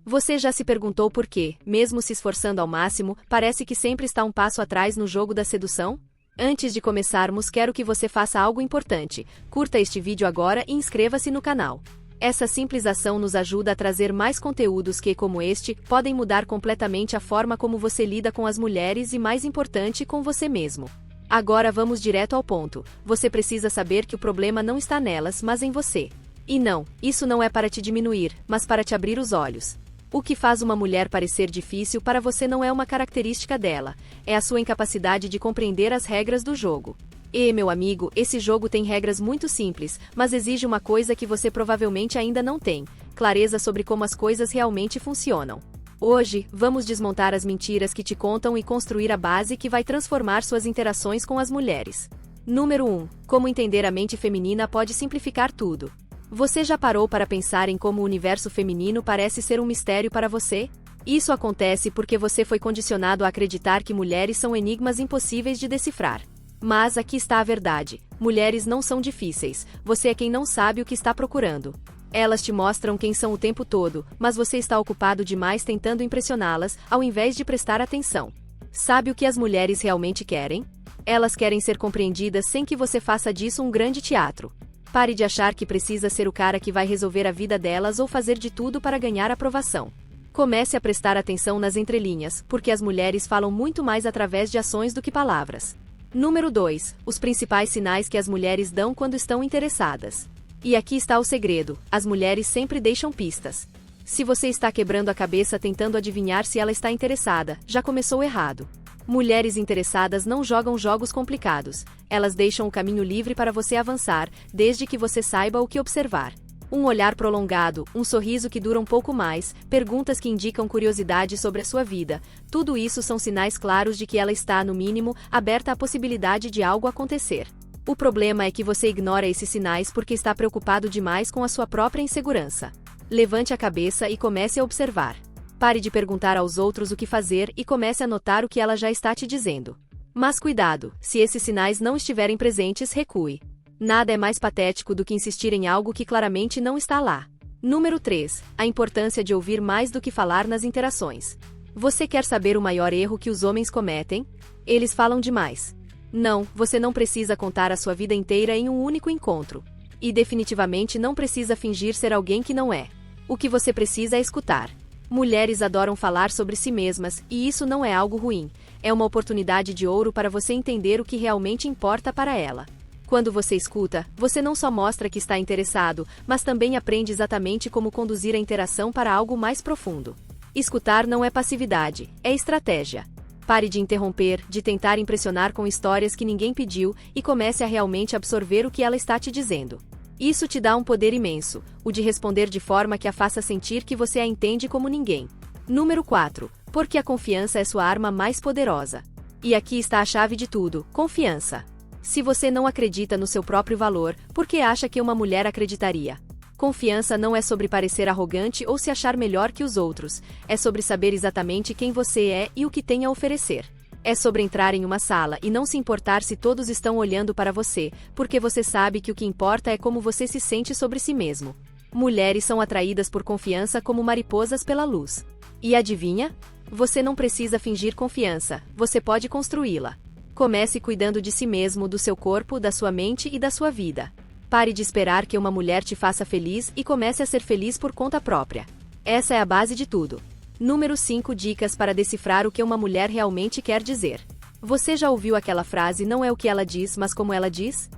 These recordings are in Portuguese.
Você já se perguntou por quê, mesmo se esforçando ao máximo, parece que sempre está um passo atrás no jogo da sedução? Antes de começarmos, quero que você faça algo importante. Curta este vídeo agora e inscreva-se no canal. Essa simples ação nos ajuda a trazer mais conteúdos que, como este, podem mudar completamente a forma como você lida com as mulheres e, mais importante, com você mesmo. Agora vamos direto ao ponto. Você precisa saber que o problema não está nelas, mas em você. E não, isso não é para te diminuir, mas para te abrir os olhos. O que faz uma mulher parecer difícil para você não é uma característica dela, é a sua incapacidade de compreender as regras do jogo. E, meu amigo, esse jogo tem regras muito simples, mas exige uma coisa que você provavelmente ainda não tem: clareza sobre como as coisas realmente funcionam. Hoje, vamos desmontar as mentiras que te contam e construir a base que vai transformar suas interações com as mulheres. Número 1. Como entender a mente feminina pode simplificar tudo. Você já parou para pensar em como o universo feminino parece ser um mistério para você? Isso acontece porque você foi condicionado a acreditar que mulheres são enigmas impossíveis de decifrar. Mas aqui está a verdade: mulheres não são difíceis, você é quem não sabe o que está procurando. Elas te mostram quem são o tempo todo, mas você está ocupado demais tentando impressioná-las, ao invés de prestar atenção. Sabe o que as mulheres realmente querem? Elas querem ser compreendidas sem que você faça disso um grande teatro. Pare de achar que precisa ser o cara que vai resolver a vida delas ou fazer de tudo para ganhar aprovação. Comece a prestar atenção nas entrelinhas, porque as mulheres falam muito mais através de ações do que palavras. Número 2. Os principais sinais que as mulheres dão quando estão interessadas. E aqui está o segredo: as mulheres sempre deixam pistas. Se você está quebrando a cabeça tentando adivinhar se ela está interessada, já começou errado. Mulheres interessadas não jogam jogos complicados, elas deixam o caminho livre para você avançar, desde que você saiba o que observar. Um olhar prolongado, um sorriso que dura um pouco mais, perguntas que indicam curiosidade sobre a sua vida, tudo isso são sinais claros de que ela está, no mínimo, aberta à possibilidade de algo acontecer. O problema é que você ignora esses sinais porque está preocupado demais com a sua própria insegurança. Levante a cabeça e comece a observar. Pare de perguntar aos outros o que fazer e comece a notar o que ela já está te dizendo. Mas cuidado, se esses sinais não estiverem presentes, recue. Nada é mais patético do que insistir em algo que claramente não está lá. Número 3. A importância de ouvir mais do que falar nas interações. Você quer saber o maior erro que os homens cometem? Eles falam demais. Não, você não precisa contar a sua vida inteira em um único encontro. E definitivamente não precisa fingir ser alguém que não é. O que você precisa é escutar. Mulheres adoram falar sobre si mesmas, e isso não é algo ruim. É uma oportunidade de ouro para você entender o que realmente importa para ela. Quando você escuta, você não só mostra que está interessado, mas também aprende exatamente como conduzir a interação para algo mais profundo. Escutar não é passividade, é estratégia. Pare de interromper, de tentar impressionar com histórias que ninguém pediu e comece a realmente absorver o que ela está te dizendo. Isso te dá um poder imenso, o de responder de forma que a faça sentir que você a entende como ninguém. Número 4. Porque a confiança é sua arma mais poderosa. E aqui está a chave de tudo: confiança. Se você não acredita no seu próprio valor, por que acha que uma mulher acreditaria? Confiança não é sobre parecer arrogante ou se achar melhor que os outros, é sobre saber exatamente quem você é e o que tem a oferecer. É sobre entrar em uma sala e não se importar se todos estão olhando para você, porque você sabe que o que importa é como você se sente sobre si mesmo. Mulheres são atraídas por confiança como mariposas pela luz. E adivinha? Você não precisa fingir confiança, você pode construí-la. Comece cuidando de si mesmo, do seu corpo, da sua mente e da sua vida. Pare de esperar que uma mulher te faça feliz e comece a ser feliz por conta própria. Essa é a base de tudo. Número 5. Dicas para decifrar o que uma mulher realmente quer dizer. Você já ouviu aquela frase: não é o que ela diz, mas como ela diz?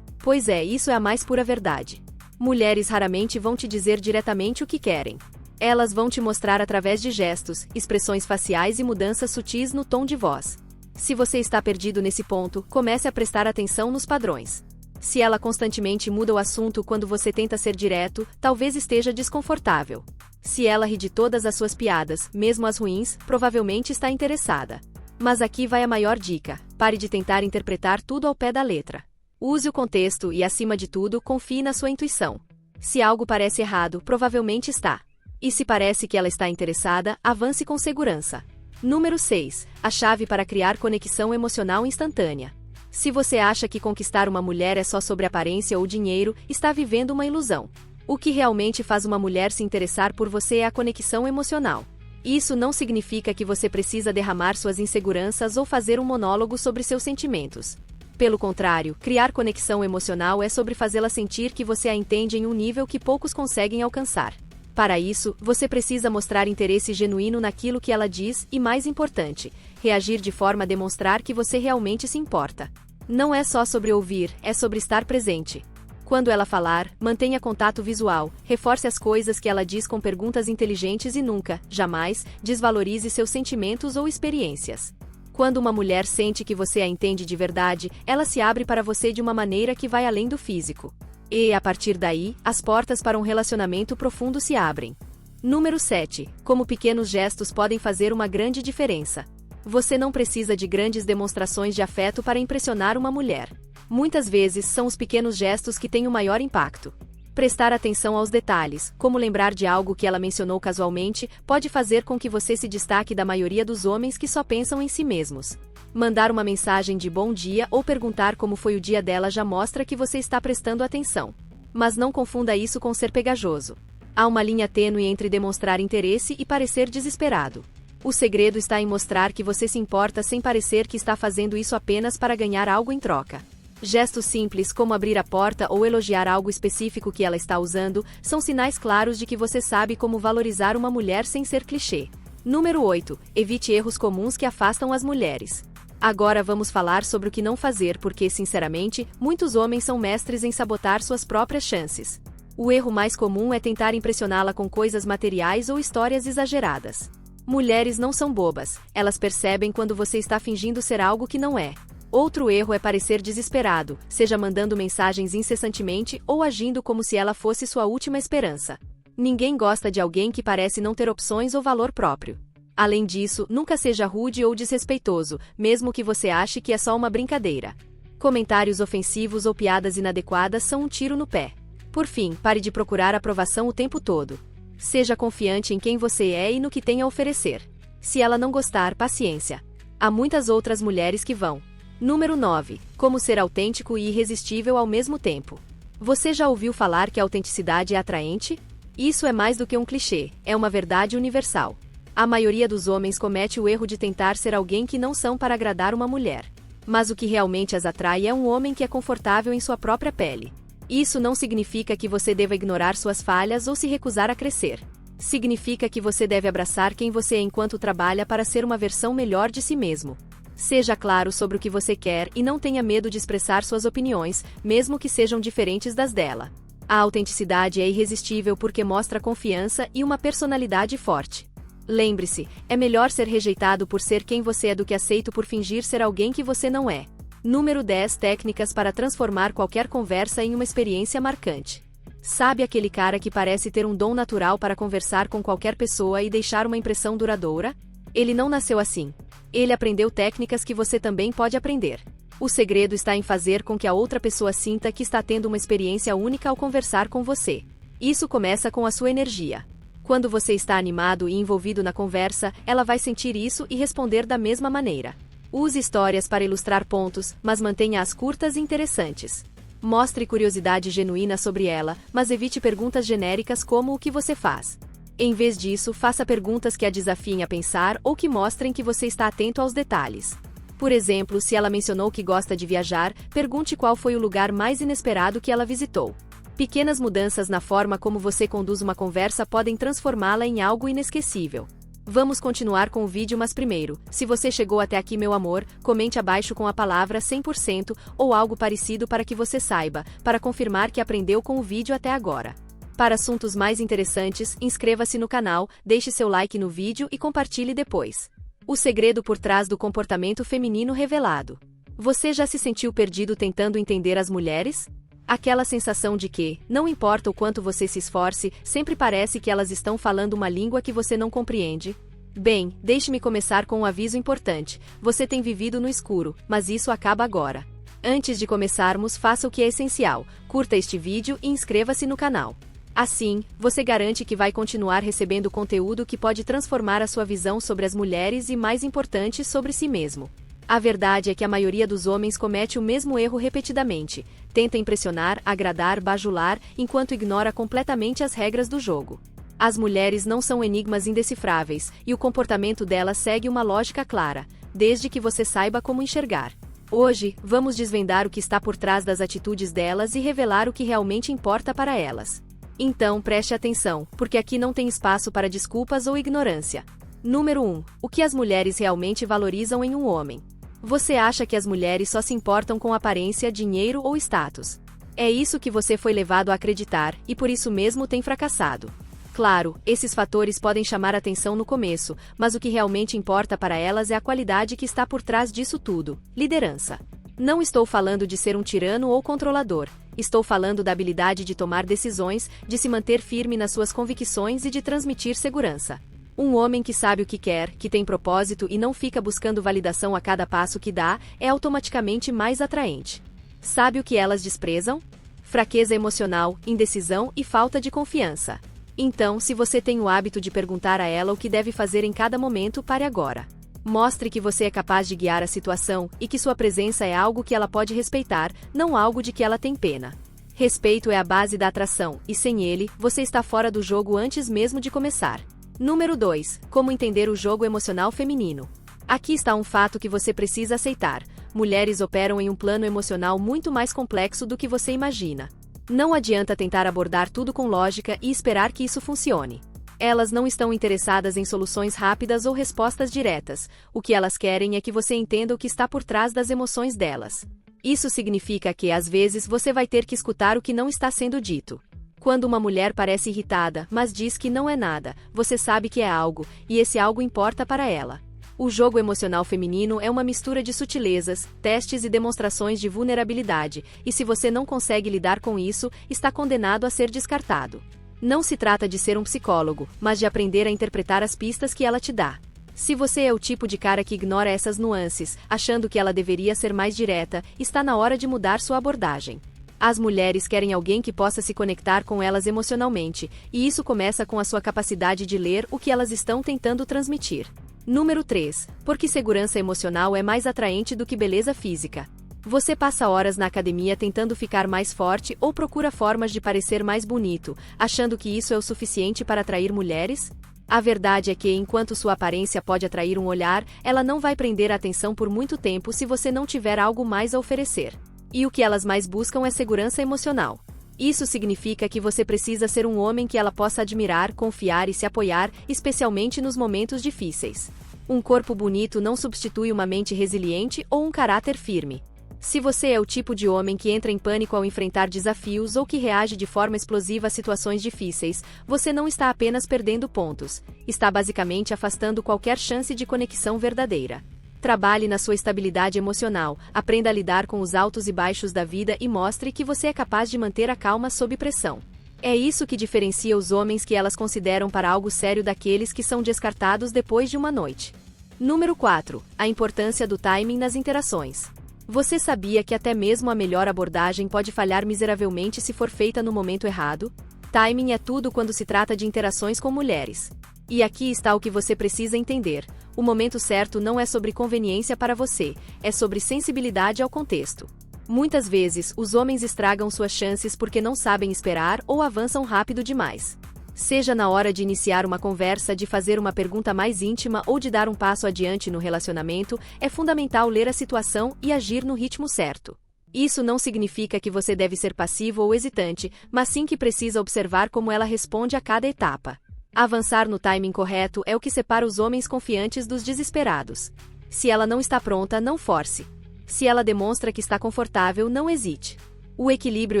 Pois é, isso é a mais pura verdade. Mulheres raramente vão te dizer diretamente o que querem. Elas vão te mostrar através de gestos, expressões faciais e mudanças sutis no tom de voz. Se você está perdido nesse ponto, comece a prestar atenção nos padrões. Se ela constantemente muda o assunto quando você tenta ser direto, talvez esteja desconfortável. Se ela ri de todas as suas piadas, mesmo as ruins, provavelmente está interessada. Mas aqui vai a maior dica: pare de tentar interpretar tudo ao pé da letra. Use o contexto e, acima de tudo, confie na sua intuição. Se algo parece errado, provavelmente está. E se parece que ela está interessada, avance com segurança. Número 6. A chave para criar conexão emocional instantânea. Se você acha que conquistar uma mulher é só sobre aparência ou dinheiro, está vivendo uma ilusão. O que realmente faz uma mulher se interessar por você é a conexão emocional. Isso não significa que você precisa derramar suas inseguranças ou fazer um monólogo sobre seus sentimentos. Pelo contrário, criar conexão emocional é sobre fazê-la sentir que você a entende em um nível que poucos conseguem alcançar. Para isso, você precisa mostrar interesse genuíno naquilo que ela diz e, mais importante, reagir de forma a demonstrar que você realmente se importa. Não é só sobre ouvir, é sobre estar presente. Quando ela falar, mantenha contato visual, reforce as coisas que ela diz com perguntas inteligentes e nunca, jamais, desvalorize seus sentimentos ou experiências. Quando uma mulher sente que você a entende de verdade, ela se abre para você de uma maneira que vai além do físico. E, a partir daí, as portas para um relacionamento profundo se abrem. Número 7. Como pequenos gestos podem fazer uma grande diferença. Você não precisa de grandes demonstrações de afeto para impressionar uma mulher. Muitas vezes são os pequenos gestos que têm o maior impacto. Prestar atenção aos detalhes, como lembrar de algo que ela mencionou casualmente, pode fazer com que você se destaque da maioria dos homens que só pensam em si mesmos. Mandar uma mensagem de bom dia ou perguntar como foi o dia dela já mostra que você está prestando atenção. Mas não confunda isso com ser pegajoso. Há uma linha tênue entre demonstrar interesse e parecer desesperado. O segredo está em mostrar que você se importa sem parecer que está fazendo isso apenas para ganhar algo em troca. Gestos simples como abrir a porta ou elogiar algo específico que ela está usando são sinais claros de que você sabe como valorizar uma mulher sem ser clichê. Número 8. Evite erros comuns que afastam as mulheres. Agora vamos falar sobre o que não fazer porque, sinceramente, muitos homens são mestres em sabotar suas próprias chances. O erro mais comum é tentar impressioná-la com coisas materiais ou histórias exageradas. Mulheres não são bobas, elas percebem quando você está fingindo ser algo que não é. Outro erro é parecer desesperado, seja mandando mensagens incessantemente ou agindo como se ela fosse sua última esperança. Ninguém gosta de alguém que parece não ter opções ou valor próprio. Além disso, nunca seja rude ou desrespeitoso, mesmo que você ache que é só uma brincadeira. Comentários ofensivos ou piadas inadequadas são um tiro no pé. Por fim, pare de procurar aprovação o tempo todo. Seja confiante em quem você é e no que tem a oferecer. Se ela não gostar, paciência. Há muitas outras mulheres que vão. Número 9. Como ser autêntico e irresistível ao mesmo tempo. Você já ouviu falar que a autenticidade é atraente? Isso é mais do que um clichê, é uma verdade universal. A maioria dos homens comete o erro de tentar ser alguém que não são para agradar uma mulher. Mas o que realmente as atrai é um homem que é confortável em sua própria pele. Isso não significa que você deva ignorar suas falhas ou se recusar a crescer. Significa que você deve abraçar quem você é enquanto trabalha para ser uma versão melhor de si mesmo. Seja claro sobre o que você quer e não tenha medo de expressar suas opiniões, mesmo que sejam diferentes das dela. A autenticidade é irresistível porque mostra confiança e uma personalidade forte. Lembre-se, é melhor ser rejeitado por ser quem você é do que aceito por fingir ser alguém que você não é. Número 10. Técnicas para transformar qualquer conversa em uma experiência marcante. Sabe aquele cara que parece ter um dom natural para conversar com qualquer pessoa e deixar uma impressão duradoura? Ele não nasceu assim. Ele aprendeu técnicas que você também pode aprender. O segredo está em fazer com que a outra pessoa sinta que está tendo uma experiência única ao conversar com você. Isso começa com a sua energia. Quando você está animado e envolvido na conversa, ela vai sentir isso e responder da mesma maneira. Use histórias para ilustrar pontos, mas mantenha-as curtas e interessantes. Mostre curiosidade genuína sobre ela, mas evite perguntas genéricas como o que você faz. Em vez disso, faça perguntas que a desafiem a pensar ou que mostrem que você está atento aos detalhes. Por exemplo, se ela mencionou que gosta de viajar, pergunte qual foi o lugar mais inesperado que ela visitou. Pequenas mudanças na forma como você conduz uma conversa podem transformá-la em algo inesquecível. Vamos continuar com o vídeo, mas primeiro, se você chegou até aqui, meu amor, comente abaixo com a palavra 100% ou algo parecido para que você saiba, para confirmar que aprendeu com o vídeo até agora. Para assuntos mais interessantes, inscreva-se no canal, deixe seu like no vídeo e compartilhe depois. O segredo por trás do comportamento feminino revelado. Você já se sentiu perdido tentando entender as mulheres? Aquela sensação de que, não importa o quanto você se esforce, sempre parece que elas estão falando uma língua que você não compreende? Bem, deixe-me começar com um aviso importante. Você tem vivido no escuro, mas isso acaba agora. Antes de começarmos, faça o que é essencial. Curta este vídeo e inscreva-se no canal. Assim, você garante que vai continuar recebendo conteúdo que pode transformar a sua visão sobre as mulheres e, mais importante, sobre si mesmo. A verdade é que a maioria dos homens comete o mesmo erro repetidamente, tenta impressionar, agradar, bajular, enquanto ignora completamente as regras do jogo. As mulheres não são enigmas indecifráveis, e o comportamento delas segue uma lógica clara, desde que você saiba como enxergar. Hoje, vamos desvendar o que está por trás das atitudes delas e revelar o que realmente importa para elas. Então preste atenção, porque aqui não tem espaço para desculpas ou ignorância. Número 1. O que as mulheres realmente valorizam em um homem? Você acha que as mulheres só se importam com aparência, dinheiro ou status? É isso que você foi levado a acreditar, e por isso mesmo tem fracassado. Claro, esses fatores podem chamar atenção no começo, mas o que realmente importa para elas é a qualidade que está por trás disso tudo: liderança. Não estou falando de ser um tirano ou controlador. Estou falando da habilidade de tomar decisões, de se manter firme nas suas convicções e de transmitir segurança. Um homem que sabe o que quer, que tem propósito e não fica buscando validação a cada passo que dá, é automaticamente mais atraente. Sabe o que elas desprezam? Fraqueza emocional, indecisão e falta de confiança. Então, se você tem o hábito de perguntar a ela o que deve fazer em cada momento, pare agora. Mostre que você é capaz de guiar a situação e que sua presença é algo que ela pode respeitar, não algo de que ela tem pena. Respeito é a base da atração, e sem ele, você está fora do jogo antes mesmo de começar. Número 2. Como entender o jogo emocional feminino. Aqui está um fato que você precisa aceitar. Mulheres operam em um plano emocional muito mais complexo do que você imagina. Não adianta tentar abordar tudo com lógica e esperar que isso funcione. Elas não estão interessadas em soluções rápidas ou respostas diretas. O que elas querem é que você entenda o que está por trás das emoções delas. Isso significa que, às vezes, você vai ter que escutar o que não está sendo dito. Quando uma mulher parece irritada, mas diz que não é nada, você sabe que é algo, e esse algo importa para ela. O jogo emocional feminino é uma mistura de sutilezas, testes e demonstrações de vulnerabilidade, e se você não consegue lidar com isso, está condenado a ser descartado. Não se trata de ser um psicólogo, mas de aprender a interpretar as pistas que ela te dá. Se você é o tipo de cara que ignora essas nuances, achando que ela deveria ser mais direta, está na hora de mudar sua abordagem. As mulheres querem alguém que possa se conectar com elas emocionalmente, e isso começa com a sua capacidade de ler o que elas estão tentando transmitir. Número 3. Porque segurança emocional é mais atraente do que beleza física. Você passa horas na academia tentando ficar mais forte ou procura formas de parecer mais bonito, achando que isso é o suficiente para atrair mulheres? A verdade é que, enquanto sua aparência pode atrair um olhar, ela não vai prender a atenção por muito tempo se você não tiver algo mais a oferecer. E o que elas mais buscam é segurança emocional. Isso significa que você precisa ser um homem que ela possa admirar, confiar e se apoiar, especialmente nos momentos difíceis. Um corpo bonito não substitui uma mente resiliente ou um caráter firme. Se você é o tipo de homem que entra em pânico ao enfrentar desafios ou que reage de forma explosiva a situações difíceis, você não está apenas perdendo pontos, está basicamente afastando qualquer chance de conexão verdadeira. Trabalhe na sua estabilidade emocional, aprenda a lidar com os altos e baixos da vida e mostre que você é capaz de manter a calma sob pressão. É isso que diferencia os homens que elas consideram para algo sério daqueles que são descartados depois de uma noite. Número 4. A importância do timing nas interações. Você sabia que até mesmo a melhor abordagem pode falhar miseravelmente se for feita no momento errado? Timing é tudo quando se trata de interações com mulheres. E aqui está o que você precisa entender. O momento certo não é sobre conveniência para você, é sobre sensibilidade ao contexto. Muitas vezes, os homens estragam suas chances porque não sabem esperar ou avançam rápido demais. Seja na hora de iniciar uma conversa, de fazer uma pergunta mais íntima ou de dar um passo adiante no relacionamento, é fundamental ler a situação e agir no ritmo certo. Isso não significa que você deve ser passivo ou hesitante, mas sim que precisa observar como ela responde a cada etapa. Avançar no timing correto é o que separa os homens confiantes dos desesperados. Se ela não está pronta, não force. Se ela demonstra que está confortável, não hesite. O equilíbrio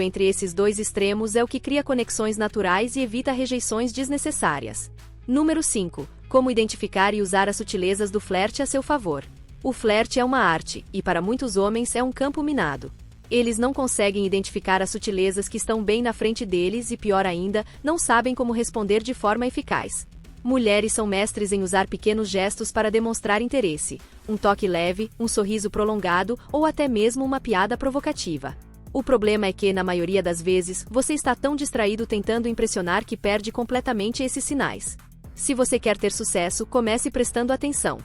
entre esses dois extremos é o que cria conexões naturais e evita rejeições desnecessárias. Número 5. Como identificar e usar as sutilezas do flerte a seu favor. O flerte é uma arte, e para muitos homens é um campo minado. Eles não conseguem identificar as sutilezas que estão bem na frente deles e, pior ainda, não sabem como responder de forma eficaz. Mulheres são mestres em usar pequenos gestos para demonstrar interesse, um toque leve, um sorriso prolongado ou até mesmo uma piada provocativa. O problema é que, na maioria das vezes, você está tão distraído tentando impressionar que perde completamente esses sinais. Se você quer ter sucesso, comece prestando atenção.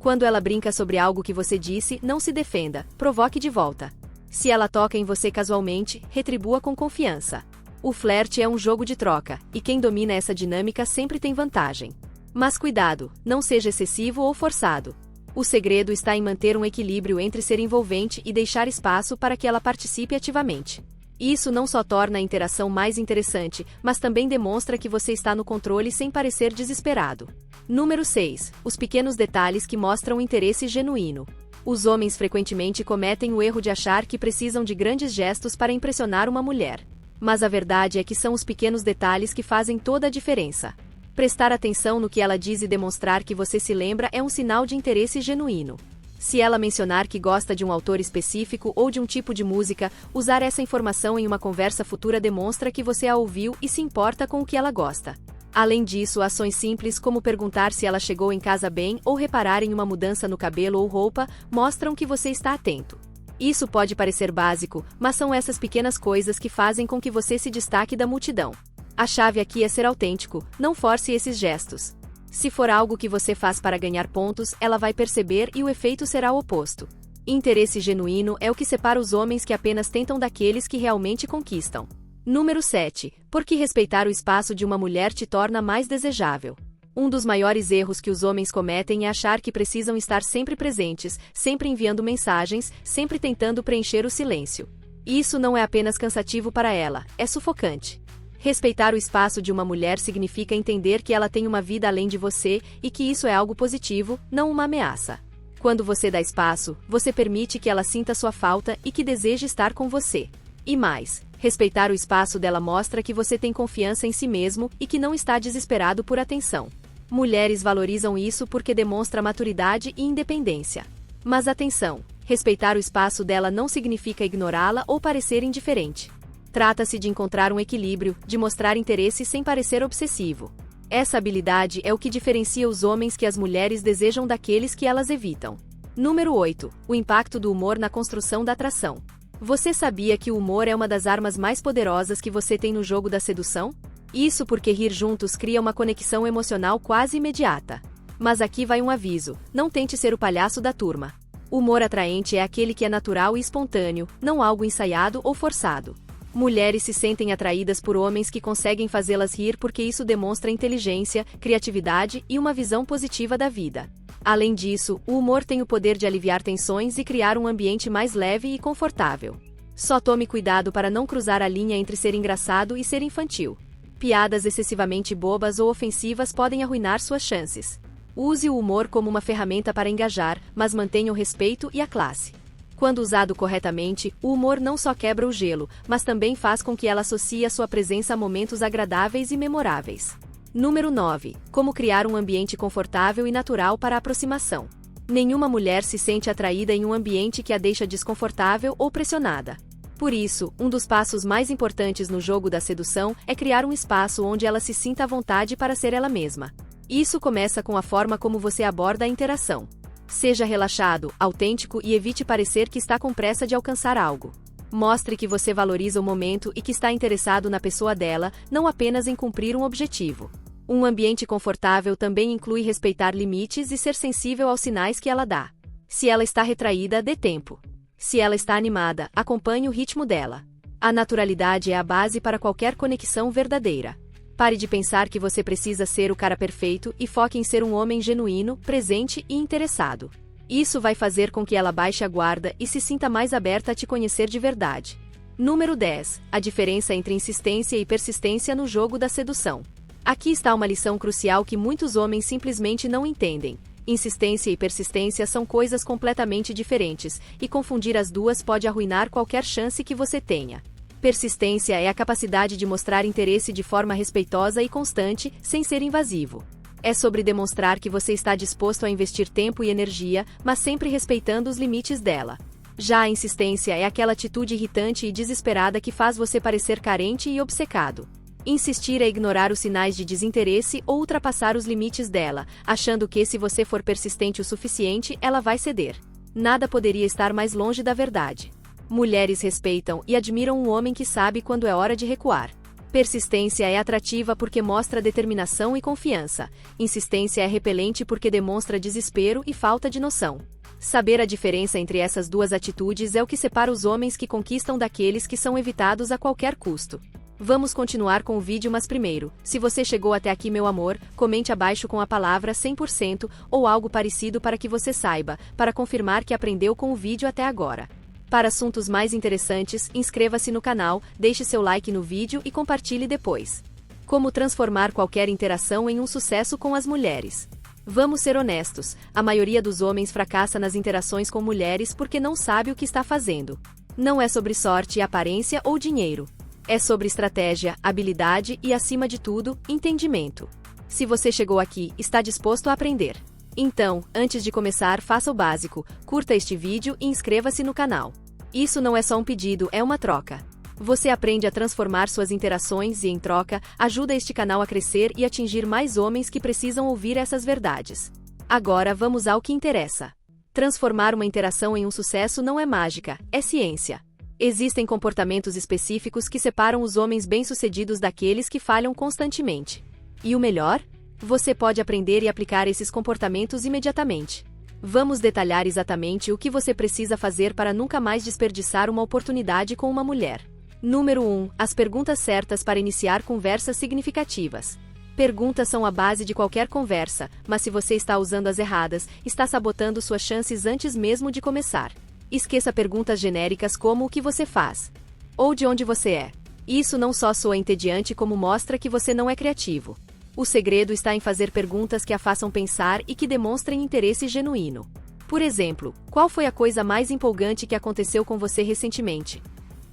Quando ela brinca sobre algo que você disse, não se defenda, provoque de volta. Se ela toca em você casualmente, retribua com confiança. O flerte é um jogo de troca, e quem domina essa dinâmica sempre tem vantagem. Mas cuidado, não seja excessivo ou forçado. O segredo está em manter um equilíbrio entre ser envolvente e deixar espaço para que ela participe ativamente. Isso não só torna a interação mais interessante, mas também demonstra que você está no controle sem parecer desesperado. Número 6. Os pequenos detalhes que mostram interesse genuíno. Os homens frequentemente cometem o erro de achar que precisam de grandes gestos para impressionar uma mulher. Mas a verdade é que são os pequenos detalhes que fazem toda a diferença. Prestar atenção no que ela diz e demonstrar que você se lembra é um sinal de interesse genuíno. Se ela mencionar que gosta de um autor específico ou de um tipo de música, usar essa informação em uma conversa futura demonstra que você a ouviu e se importa com o que ela gosta. Além disso, ações simples como perguntar se ela chegou em casa bem ou reparar em uma mudança no cabelo ou roupa mostram que você está atento. Isso pode parecer básico, mas são essas pequenas coisas que fazem com que você se destaque da multidão. A chave aqui é ser autêntico, não force esses gestos. Se for algo que você faz para ganhar pontos, ela vai perceber e o efeito será o oposto. Interesse genuíno é o que separa os homens que apenas tentam daqueles que realmente conquistam. Número 7. Por que respeitar o espaço de uma mulher te torna mais desejável? Um dos maiores erros que os homens cometem é achar que precisam estar sempre presentes, sempre enviando mensagens, sempre tentando preencher o silêncio. Isso não é apenas cansativo para ela, é sufocante. Respeitar o espaço de uma mulher significa entender que ela tem uma vida além de você e que isso é algo positivo, não uma ameaça. Quando você dá espaço, você permite que ela sinta sua falta e que deseje estar com você. E mais, respeitar o espaço dela mostra que você tem confiança em si mesmo e que não está desesperado por atenção. Mulheres valorizam isso porque demonstra maturidade e independência. Mas atenção, respeitar o espaço dela não significa ignorá-la ou parecer indiferente. Trata-se de encontrar um equilíbrio, de mostrar interesse sem parecer obsessivo. Essa habilidade é o que diferencia os homens que as mulheres desejam daqueles que elas evitam. Número 8. O impacto do humor na construção da atração. Você sabia que o humor é uma das armas mais poderosas que você tem no jogo da sedução? Isso porque rir juntos cria uma conexão emocional quase imediata. Mas aqui vai um aviso: não tente ser o palhaço da turma. O humor atraente é aquele que é natural e espontâneo, não algo ensaiado ou forçado. Mulheres se sentem atraídas por homens que conseguem fazê-las rir porque isso demonstra inteligência, criatividade e uma visão positiva da vida. Além disso, o humor tem o poder de aliviar tensões e criar um ambiente mais leve e confortável. Só tome cuidado para não cruzar a linha entre ser engraçado e ser infantil. Piadas excessivamente bobas ou ofensivas podem arruinar suas chances. Use o humor como uma ferramenta para engajar, mas mantenha o respeito e a classe. Quando usado corretamente, o humor não só quebra o gelo, mas também faz com que ela associe a sua presença a momentos agradáveis e memoráveis. Número 9. Como criar um ambiente confortável e natural para a aproximação. Nenhuma mulher se sente atraída em um ambiente que a deixa desconfortável ou pressionada. Por isso, um dos passos mais importantes no jogo da sedução é criar um espaço onde ela se sinta à vontade para ser ela mesma. Isso começa com a forma como você aborda a interação. Seja relaxado, autêntico e evite parecer que está com pressa de alcançar algo. Mostre que você valoriza o momento e que está interessado na pessoa dela, não apenas em cumprir um objetivo. Um ambiente confortável também inclui respeitar limites e ser sensível aos sinais que ela dá. Se ela está retraída, dê tempo. Se ela está animada, acompanhe o ritmo dela. A naturalidade é a base para qualquer conexão verdadeira. Pare de pensar que você precisa ser o cara perfeito e foque em ser um homem genuíno, presente e interessado. Isso vai fazer com que ela baixe a guarda e se sinta mais aberta a te conhecer de verdade. Número 10. A diferença entre insistência e persistência no jogo da sedução. Aqui está uma lição crucial que muitos homens simplesmente não entendem. Insistência e persistência são coisas completamente diferentes, e confundir as duas pode arruinar qualquer chance que você tenha. Persistência é a capacidade de mostrar interesse de forma respeitosa e constante, sem ser invasivo. É sobre demonstrar que você está disposto a investir tempo e energia, mas sempre respeitando os limites dela. Já a insistência é aquela atitude irritante e desesperada que faz você parecer carente e obcecado. Insistir é ignorar os sinais de desinteresse ou ultrapassar os limites dela, achando que se você for persistente o suficiente, ela vai ceder. Nada poderia estar mais longe da verdade. Mulheres respeitam e admiram um homem que sabe quando é hora de recuar. Persistência é atrativa porque mostra determinação e confiança. Insistência é repelente porque demonstra desespero e falta de noção. Saber a diferença entre essas duas atitudes é o que separa os homens que conquistam daqueles que são evitados a qualquer custo. Vamos continuar com o vídeo, mas primeiro, se você chegou até aqui, meu amor, comente abaixo com a palavra 100% ou algo parecido para que você saiba, para confirmar que aprendeu com o vídeo até agora. Para assuntos mais interessantes, inscreva-se no canal, deixe seu like no vídeo e compartilhe depois. Como transformar qualquer interação em um sucesso com as mulheres? Vamos ser honestos, a maioria dos homens fracassa nas interações com mulheres porque não sabe o que está fazendo. Não é sobre sorte, aparência ou dinheiro. É sobre estratégia, habilidade e, acima de tudo, entendimento. Se você chegou aqui, está disposto a aprender. Então, antes de começar, faça o básico, curta este vídeo e inscreva-se no canal. Isso não é só um pedido, é uma troca. Você aprende a transformar suas interações e, em troca, ajuda este canal a crescer e atingir mais homens que precisam ouvir essas verdades. Agora vamos ao que interessa. Transformar uma interação em um sucesso não é mágica, é ciência. Existem comportamentos específicos que separam os homens bem-sucedidos daqueles que falham constantemente. E o melhor? Você pode aprender e aplicar esses comportamentos imediatamente. Vamos detalhar exatamente o que você precisa fazer para nunca mais desperdiçar uma oportunidade com uma mulher. Número 1. As perguntas certas para iniciar conversas significativas. Perguntas são a base de qualquer conversa, mas se você está usando as erradas, está sabotando suas chances antes mesmo de começar. Esqueça perguntas genéricas como o que você faz ou de onde você é. Isso não só soa entediante como mostra que você não é criativo. O segredo está em fazer perguntas que a façam pensar e que demonstrem interesse genuíno. Por exemplo, qual foi a coisa mais empolgante que aconteceu com você recentemente?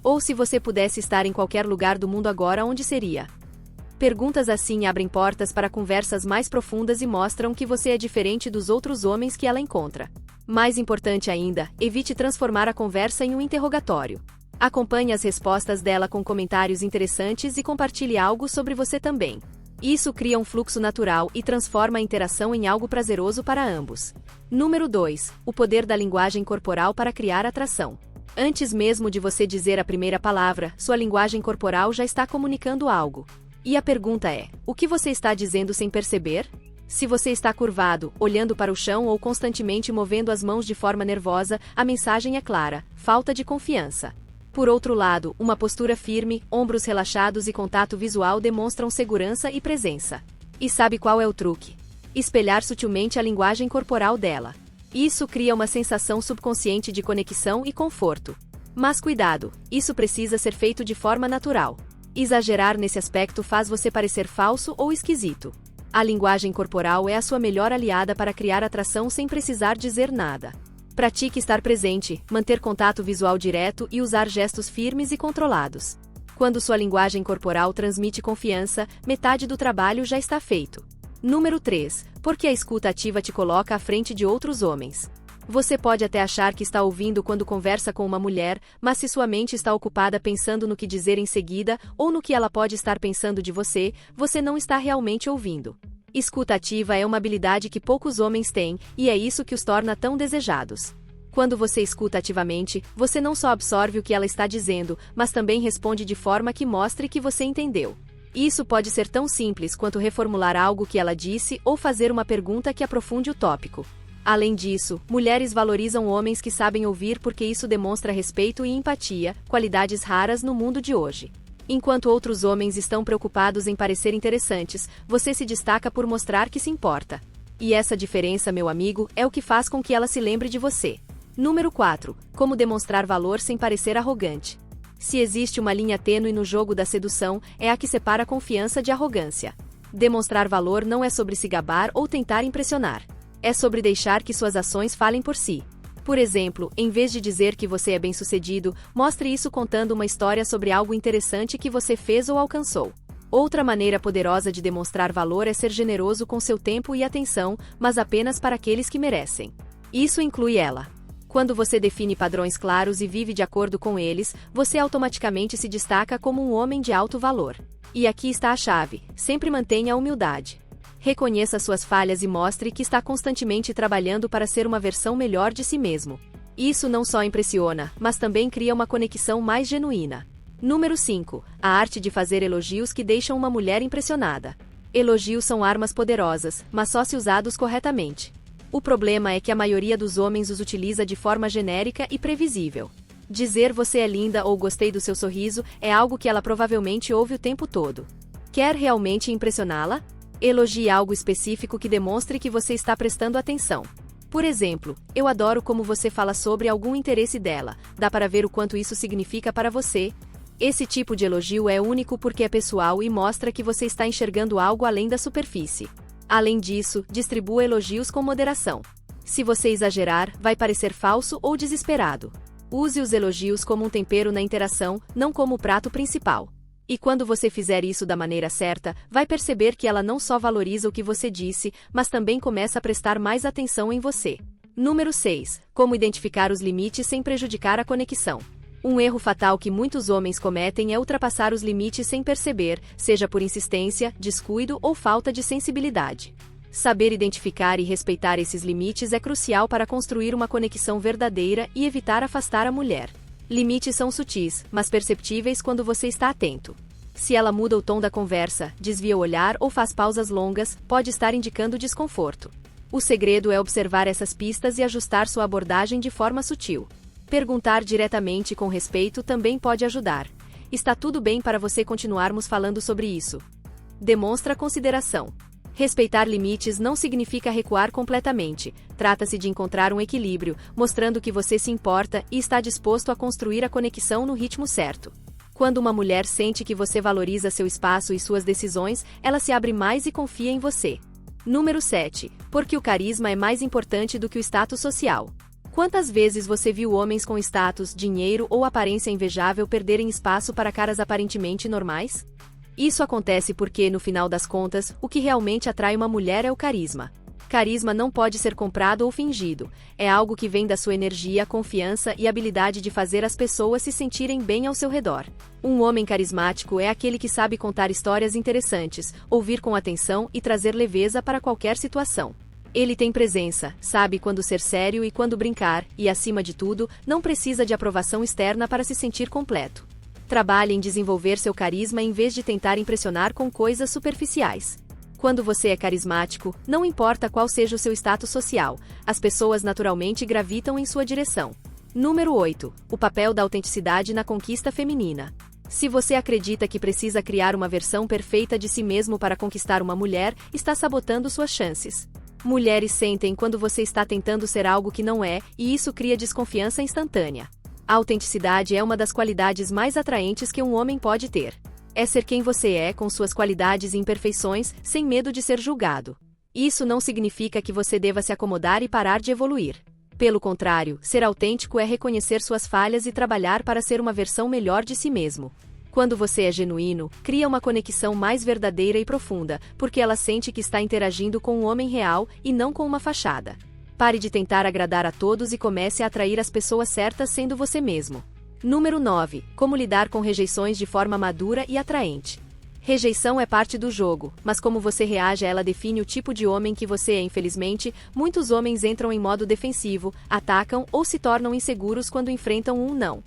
Ou se você pudesse estar em qualquer lugar do mundo agora, onde seria? Perguntas assim abrem portas para conversas mais profundas e mostram que você é diferente dos outros homens que ela encontra. Mais importante ainda, evite transformar a conversa em um interrogatório. Acompanhe as respostas dela com comentários interessantes e compartilhe algo sobre você também. Isso cria um fluxo natural e transforma a interação em algo prazeroso para ambos. Número 2. O poder da linguagem corporal para criar atração. Antes mesmo de você dizer a primeira palavra, sua linguagem corporal já está comunicando algo. E a pergunta é: o que você está dizendo sem perceber? Se você está curvado, olhando para o chão ou constantemente movendo as mãos de forma nervosa, a mensagem é clara: falta de confiança. Por outro lado, uma postura firme, ombros relaxados e contato visual demonstram segurança e presença. E sabe qual é o truque? Espelhar sutilmente a linguagem corporal dela. Isso cria uma sensação subconsciente de conexão e conforto. Mas cuidado, isso precisa ser feito de forma natural. Exagerar nesse aspecto faz você parecer falso ou esquisito. A linguagem corporal é a sua melhor aliada para criar atração sem precisar dizer nada. Pratique estar presente, manter contato visual direto e usar gestos firmes e controlados. Quando sua linguagem corporal transmite confiança, metade do trabalho já está feito. Número 3. Porque a escuta ativa te coloca à frente de outros homens. Você pode até achar que está ouvindo quando conversa com uma mulher, mas se sua mente está ocupada pensando no que dizer em seguida ou no que ela pode estar pensando de você, você não está realmente ouvindo. Escuta ativa é uma habilidade que poucos homens têm, e é isso que os torna tão desejados. Quando você escuta ativamente, você não só absorve o que ela está dizendo, mas também responde de forma que mostre que você entendeu. Isso pode ser tão simples quanto reformular algo que ela disse ou fazer uma pergunta que aprofunde o tópico. Além disso, mulheres valorizam homens que sabem ouvir porque isso demonstra respeito e empatia, qualidades raras no mundo de hoje. Enquanto outros homens estão preocupados em parecer interessantes, você se destaca por mostrar que se importa. E essa diferença, meu amigo, é o que faz com que ela se lembre de você. Número 4. Como demonstrar valor sem parecer arrogante. Se existe uma linha tênue no jogo da sedução, é a que separa a confiança de arrogância. Demonstrar valor não é sobre se gabar ou tentar impressionar. É sobre deixar que suas ações falem por si. Por exemplo, em vez de dizer que você é bem-sucedido, mostre isso contando uma história sobre algo interessante que você fez ou alcançou. Outra maneira poderosa de demonstrar valor é ser generoso com seu tempo e atenção, mas apenas para aqueles que merecem. Isso inclui ela. Quando você define padrões claros e vive de acordo com eles, você automaticamente se destaca como um homem de alto valor. E aqui está a chave: sempre mantenha a humildade. Reconheça suas falhas e mostre que está constantemente trabalhando para ser uma versão melhor de si mesmo. Isso não só impressiona, mas também cria uma conexão mais genuína. Número 5. A arte de fazer elogios que deixam uma mulher impressionada. Elogios são armas poderosas, mas só se usados corretamente. O problema é que a maioria dos homens os utiliza de forma genérica e previsível. Dizer "você é linda" ou "gostei do seu sorriso" é algo que ela provavelmente ouve o tempo todo. Quer realmente impressioná-la? Elogie algo específico que demonstre que você está prestando atenção. Por exemplo, "eu adoro como você fala sobre algum interesse dela, dá para ver o quanto isso significa para você." Esse tipo de elogio é único porque é pessoal e mostra que você está enxergando algo além da superfície. Além disso, distribua elogios com moderação. Se você exagerar, vai parecer falso ou desesperado. Use os elogios como um tempero na interação, não como o prato principal. E quando você fizer isso da maneira certa, vai perceber que ela não só valoriza o que você disse, mas também começa a prestar mais atenção em você. Número 6. Como identificar os limites sem prejudicar a conexão. Um erro fatal que muitos homens cometem é ultrapassar os limites sem perceber, seja por insistência, descuido ou falta de sensibilidade. Saber identificar e respeitar esses limites é crucial para construir uma conexão verdadeira e evitar afastar a mulher. Limites são sutis, mas perceptíveis quando você está atento. Se ela muda o tom da conversa, desvia o olhar ou faz pausas longas, pode estar indicando desconforto. O segredo é observar essas pistas e ajustar sua abordagem de forma sutil. Perguntar diretamente com respeito também pode ajudar. "Está tudo bem para você continuarmos falando sobre isso?" Demonstra consideração. Respeitar limites não significa recuar completamente. Trata-se de encontrar um equilíbrio, mostrando que você se importa e está disposto a construir a conexão no ritmo certo. Quando uma mulher sente que você valoriza seu espaço e suas decisões, ela se abre mais e confia em você. Número 7. Porque o carisma é mais importante do que o status social. Quantas vezes você viu homens com status, dinheiro ou aparência invejável perderem espaço para caras aparentemente normais? Isso acontece porque, no final das contas, o que realmente atrai uma mulher é o carisma. Carisma não pode ser comprado ou fingido. É algo que vem da sua energia, confiança e habilidade de fazer as pessoas se sentirem bem ao seu redor. Um homem carismático é aquele que sabe contar histórias interessantes, ouvir com atenção e trazer leveza para qualquer situação. Ele tem presença, sabe quando ser sério e quando brincar, e acima de tudo, não precisa de aprovação externa para se sentir completo. Trabalhe em desenvolver seu carisma em vez de tentar impressionar com coisas superficiais. Quando você é carismático, não importa qual seja o seu status social, as pessoas naturalmente gravitam em sua direção. Número 8. O papel da autenticidade na conquista feminina. Se você acredita que precisa criar uma versão perfeita de si mesmo para conquistar uma mulher, está sabotando suas chances. Mulheres sentem quando você está tentando ser algo que não é, e isso cria desconfiança instantânea. A autenticidade é uma das qualidades mais atraentes que um homem pode ter. É ser quem você é, com suas qualidades e imperfeições, sem medo de ser julgado. Isso não significa que você deva se acomodar e parar de evoluir. Pelo contrário, ser autêntico é reconhecer suas falhas e trabalhar para ser uma versão melhor de si mesmo. Quando você é genuíno, cria uma conexão mais verdadeira e profunda, porque ela sente que está interagindo com um homem real e não com uma fachada. Pare de tentar agradar a todos e comece a atrair as pessoas certas sendo você mesmo. Número 9. Como lidar com rejeições de forma madura e atraente. Rejeição é parte do jogo, mas como você reage a ela define o tipo de homem que você é. Infelizmente, muitos homens entram em modo defensivo, atacam ou se tornam inseguros quando enfrentam um não.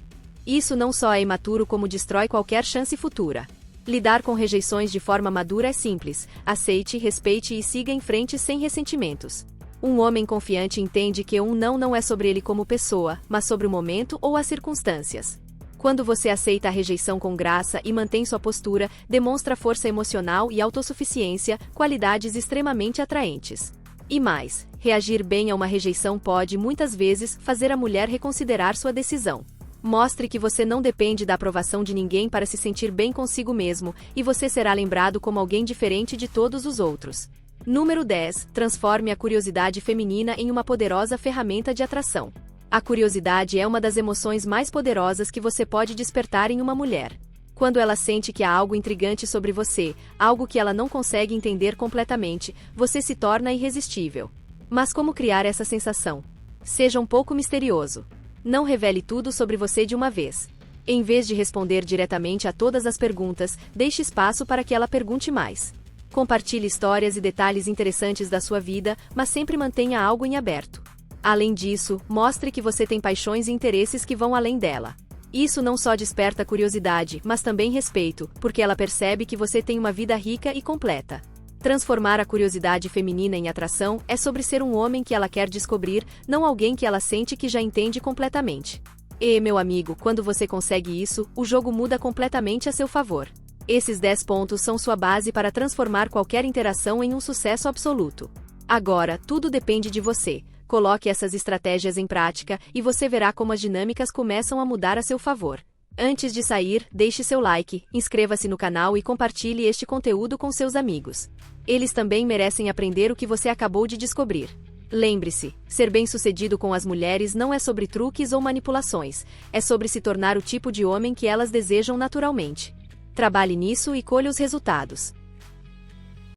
Isso não só é imaturo como destrói qualquer chance futura. Lidar com rejeições de forma madura é simples. Aceite, respeite e siga em frente sem ressentimentos. Um homem confiante entende que um não é sobre ele como pessoa, mas sobre o momento ou as circunstâncias. Quando você aceita a rejeição com graça e mantém sua postura, demonstra força emocional e autossuficiência, qualidades extremamente atraentes. E mais, reagir bem a uma rejeição pode, muitas vezes, fazer a mulher reconsiderar sua decisão. Mostre que você não depende da aprovação de ninguém para se sentir bem consigo mesmo, e você será lembrado como alguém diferente de todos os outros. Número 10. Transforme a curiosidade feminina em uma poderosa ferramenta de atração. A curiosidade é uma das emoções mais poderosas que você pode despertar em uma mulher. Quando ela sente que há algo intrigante sobre você, algo que ela não consegue entender completamente, você se torna irresistível. Mas como criar essa sensação? Seja um pouco misterioso. Não revele tudo sobre você de uma vez. Em vez de responder diretamente a todas as perguntas, deixe espaço para que ela pergunte mais. Compartilhe histórias e detalhes interessantes da sua vida, mas sempre mantenha algo em aberto. Além disso, mostre que você tem paixões e interesses que vão além dela. Isso não só desperta curiosidade, mas também respeito, porque ela percebe que você tem uma vida rica e completa. Transformar a curiosidade feminina em atração é sobre ser um homem que ela quer descobrir, não alguém que ela sente que já entende completamente. E, meu amigo, quando você consegue isso, o jogo muda completamente a seu favor. Esses 10 pontos são sua base para transformar qualquer interação em um sucesso absoluto. Agora, tudo depende de você. Coloque essas estratégias em prática e você verá como as dinâmicas começam a mudar a seu favor. Antes de sair, deixe seu like, inscreva-se no canal e compartilhe este conteúdo com seus amigos. Eles também merecem aprender o que você acabou de descobrir. Lembre-se, ser bem-sucedido com as mulheres não é sobre truques ou manipulações, é sobre se tornar o tipo de homem que elas desejam naturalmente. Trabalhe nisso e colha os resultados.